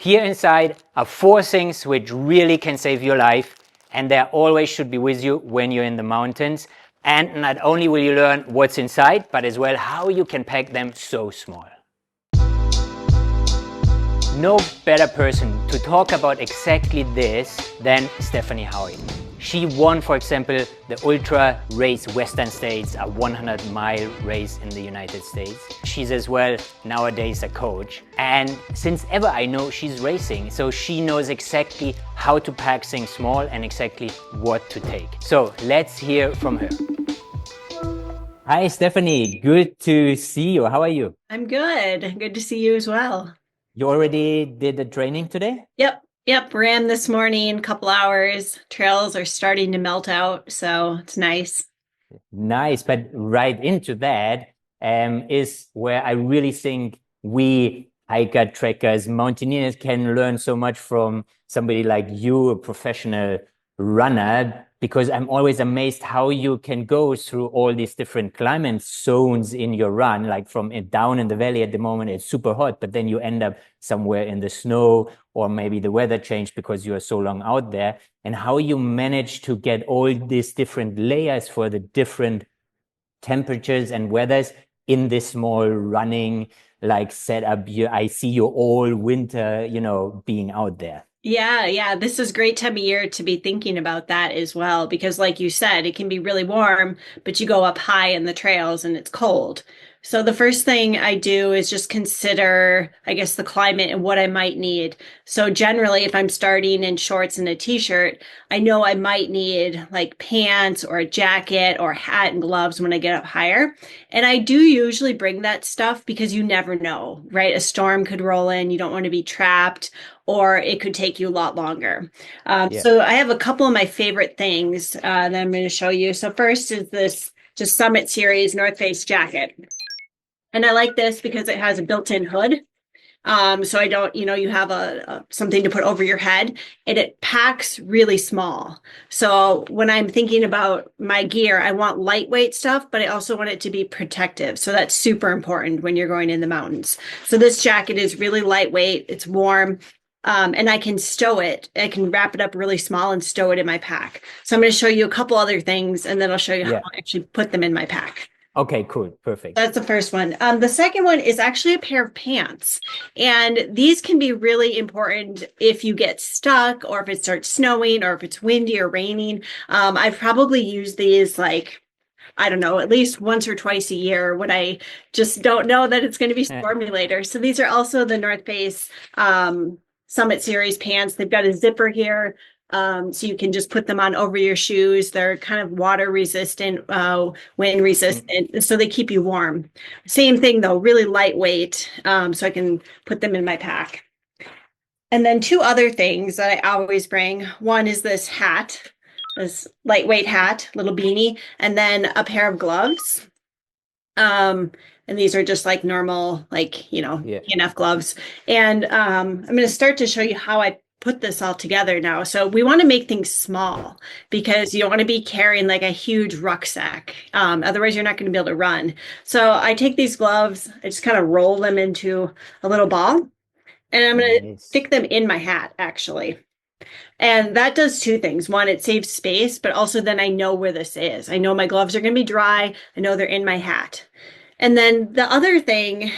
Here inside are 4 things which really can save your life, and they always should be with you when you're in the mountains. And not only will you learn what's inside, but as well how you can pack them so small. No better person to talk about exactly this than Stephanie Howe. She won, for example, the ultra race Western States, a 100-mile race in the United States. She's as well nowadays a coach. And since ever I know she's racing, so she knows exactly how to pack things small and exactly what to take. So let's hear from her. Hi, Stephanie. Good to see you. How are you? I'm good. Good to see you as well. You already did the training today? Yep. Ran this morning, couple hours. Trails are starting to melt out, so it's nice. Nice, but right into that is where I really think we hiker, trekkers, mountaineers can learn so much from somebody like you, a professional runner, because I'm always amazed how you can go through all these different climate zones in your run, like from down in the valley at the moment, it's super hot, but then you end up somewhere in the snow, or maybe the weather changed because you are so long out there, and how you manage to get all these different layers for the different temperatures and weathers in this small running like setup. I see you all winter, being out there. Yeah. This is a great time of year to be thinking about that as well, because like you said, it can be really warm, but you go up high in the trails and it's cold. So the first thing I do is just consider, I guess, the climate and what I might need. So generally, if I'm starting in shorts and a t-shirt, I know I might need like pants or a jacket or hat and gloves when I get up higher. And I do usually bring that stuff because you never know, right? A storm could roll in, you don't want to be trapped, or it could take you a lot longer. So I have a couple of my favorite things that I'm going to show you. So first is this just Summit Series North Face jacket. And I like this because it has a built-in hood. So I don't, you have something to put over your head, and it packs really small. So when I'm thinking about my gear, I want lightweight stuff, but I also want it to be protective. So that's super important when you're going in the mountains. So this jacket is really lightweight. It's warm. And I can stow it. I can wrap it up really small and stow it in my pack. So I'm going to show you a couple other things, and then I'll show you how I actually put them in my pack. Okay, cool. Perfect. That's the first one. The second one is actually a pair of pants. And these can be really important if you get stuck, or if it starts snowing, or if it's windy or raining. I've probably used these I don't know, at least once or twice a year when I just don't know that it's going to be stormy later. So these are also the North Face Summit Series pants. They've got a zipper here. So you can just put them on over your shoes. They're kind of water resistant, wind resistant, so they keep you warm. Same thing though, really lightweight, so I can put them in my pack. And then 2 other things that I always bring. One is this hat, this lightweight hat, little beanie, and then a pair of gloves. And these are just like normal, enough gloves. And I'm going to start to show you how I put this all together now. So we want to make things small because you don't want to be carrying like a huge rucksack. Otherwise, you're not going to be able to run. So I take these gloves, I just kind of roll them into a little ball, and I'm going to stick them in my hat, actually. And that does 2 things. One, it saves space, but also then I know where this is. I know my gloves are going to be dry. I know they're in my hat. And then the other thing,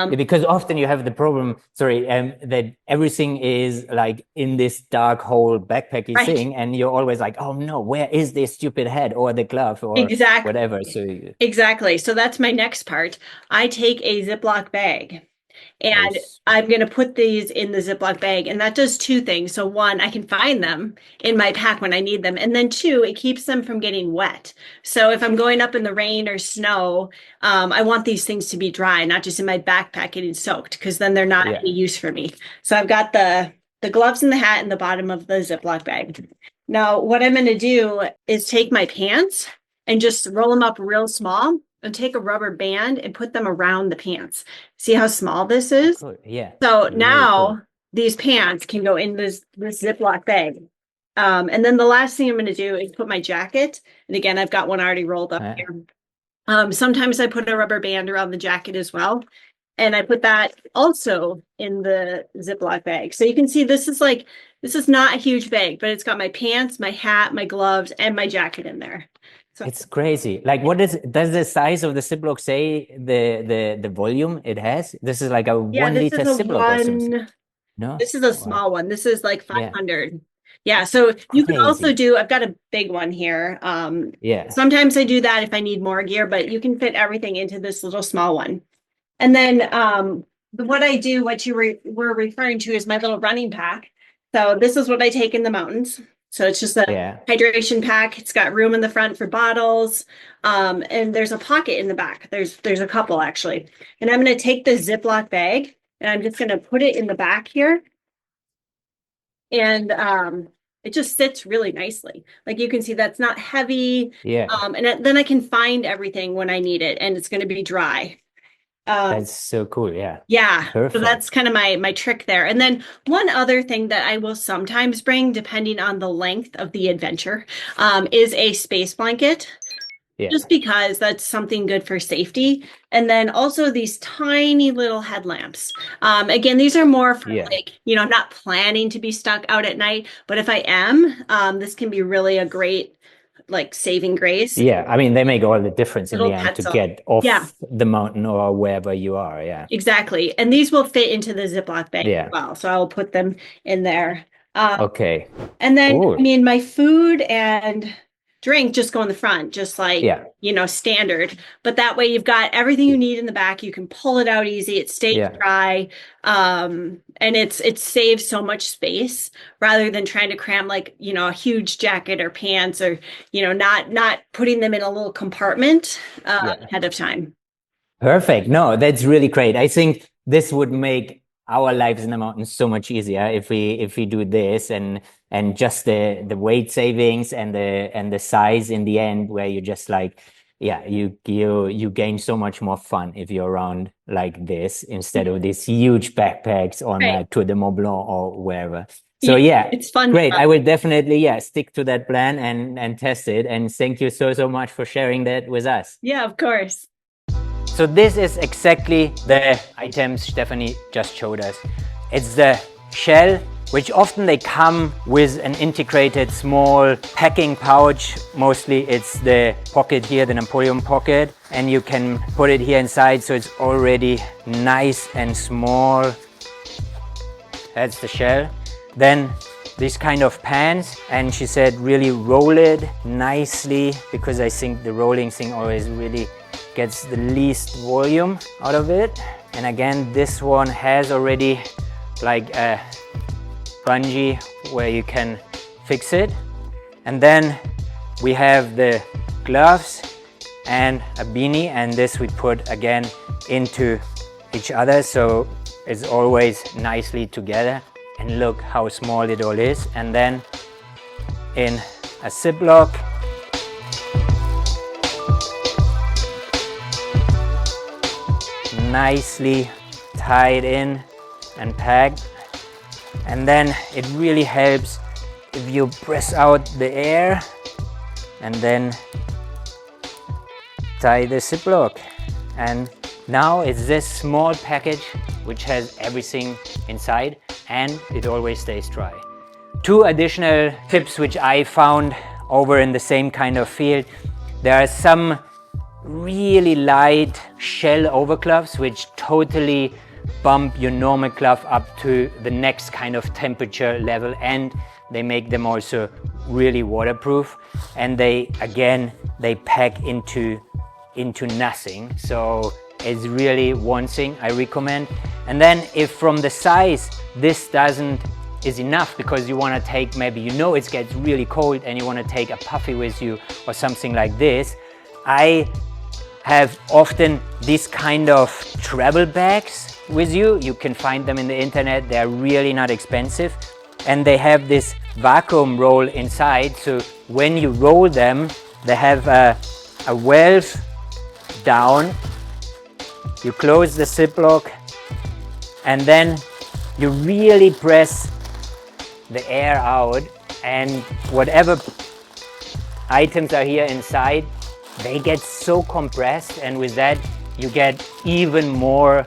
because often you have the problem, that everything is like in this dark hole backpacky thing, and you're always like, oh no, where is this stupid hat or the glove or whatever? Exactly. So that's my next part. I take a Ziploc bag. And I'm going to put these in the Ziploc bag. And that does 2 things. So 1, I can find them in my pack when I need them. And then 2, it keeps them from getting wet. So if I'm going up in the rain or snow, I want these things to be dry, not just in my backpack getting soaked, because then they're not any use for me. So I've got the gloves and the hat in the bottom of the Ziploc bag. Now, what I'm going to do is take my pants and just roll them up real small, and take a rubber band and put them around the pants. See how small this is? Cool. Yeah. So now these pants can go in this Ziploc bag. And then the last thing I'm going to do is put my jacket. And again, I've got one already rolled up here. Sometimes I put a rubber band around the jacket as well. And I put that also in the Ziploc bag. So you can see this is not a huge bag, but it's got my pants, my hat, my gloves, and my jacket in there. So It's crazy. Like, does the size of the Ziploc say the volume it has? This is like a yeah, 1 liter Ziploc or something. No? this is a Wow. small one. This is like Yeah. 500. Yeah, so you can also Crazy. do, I've got a big one here. Yeah. Sometimes I do that if I need more gear, but you can fit everything into this little small one. And then what I do, what you were referring to is my little running pack. So this is what I take in the mountains. So it's just a Yeah. hydration pack. It's got room in the front for bottles. And there's a pocket in the back. There's a couple actually. And I'm going to take the Ziploc bag and I'm just going to put it in the back here. And it just sits really nicely. Like you can see that's not heavy. Yeah. And then I can find everything when I need it and it's going to be dry. That's so cool. Yeah. Yeah, so Perfect. that's kind of my trick there. And then one other thing that I will sometimes bring, depending on the length of the adventure, is a space blanket. Yeah. Just because that's something good for safety. And then also these tiny little headlamps. Again, these are more for like, I'm not planning to be stuck out at night, but if I am, this can be really a great like saving grace. Yeah, I mean, they make all the difference in Little the end to pencil. get off Yeah. the mountain or wherever you are. Yeah. Exactly. And these will fit into the Ziploc bag Yeah. as well. So I'll put them in there. Okay. And then, Cool. I mean, my food and drink just go in the front, just like, Yeah. standard. But that way you've got everything you need in the back. You can pull it out easy. It stays Yeah. dry. And it saves so much space rather than trying to cram like, a huge jacket or pants or, not putting them in a little compartment ahead of time. Perfect. No, that's really great. I think this would make our lives in the mountains so much easier if we do this and just the weight savings and the size in the end where you just like, yeah, you gain so much more fun if you're around like this instead of these huge backpacks on Right. Tour de Mont Blanc or wherever. So yeah, it's fun. Great. I will definitely stick to that plan and test it. And thank you so much for sharing that with us. Yeah, of course. So this is exactly the items Stephanie just showed us. It's the shell, which often they come with an integrated small packing pouch. Mostly it's the pocket here, the Napoleon pocket, and you can put it here inside so it's already nice and small. That's the shell. Then these kind of pants, and she said really roll it nicely because I think the rolling thing always really gets the least volume out of it. And again, this one has already like a bungee where you can fix it. And then we have the gloves and a beanie, and this we put again into each other so it's always nicely together. And look how small it all is. And then in a Ziploc, nicely tied in and packed. And then it really helps if you press out the air and then tie the Ziploc. And now it's this small package which has everything inside and it always stays dry. Two additional tips which I found over in the same kind of field. There are some really light shell overgloves which totally bump your normal glove up to the next kind of temperature level, and they make them also really waterproof, and they pack into nothing. So it's really one thing I recommend. And then if from the size this is enough because you want to take, maybe it gets really cold and you want to take a puffy with you or something like this, I have often these kind of travel bags with you. You can find them in the internet. They're really not expensive, and they have this vacuum roll inside, so when you roll them they have a valve down. You close the Ziploc and then you really press the air out, and whatever items are here inside, they get so compressed, and with that you get even more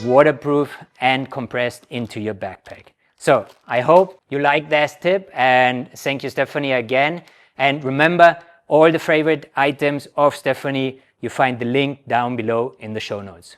waterproof and compressed into your backpack. So I hope you like this tip, and thank you, Stephanie, again. And remember, all the favorite items of Stephanie, you find the link down below in the show notes.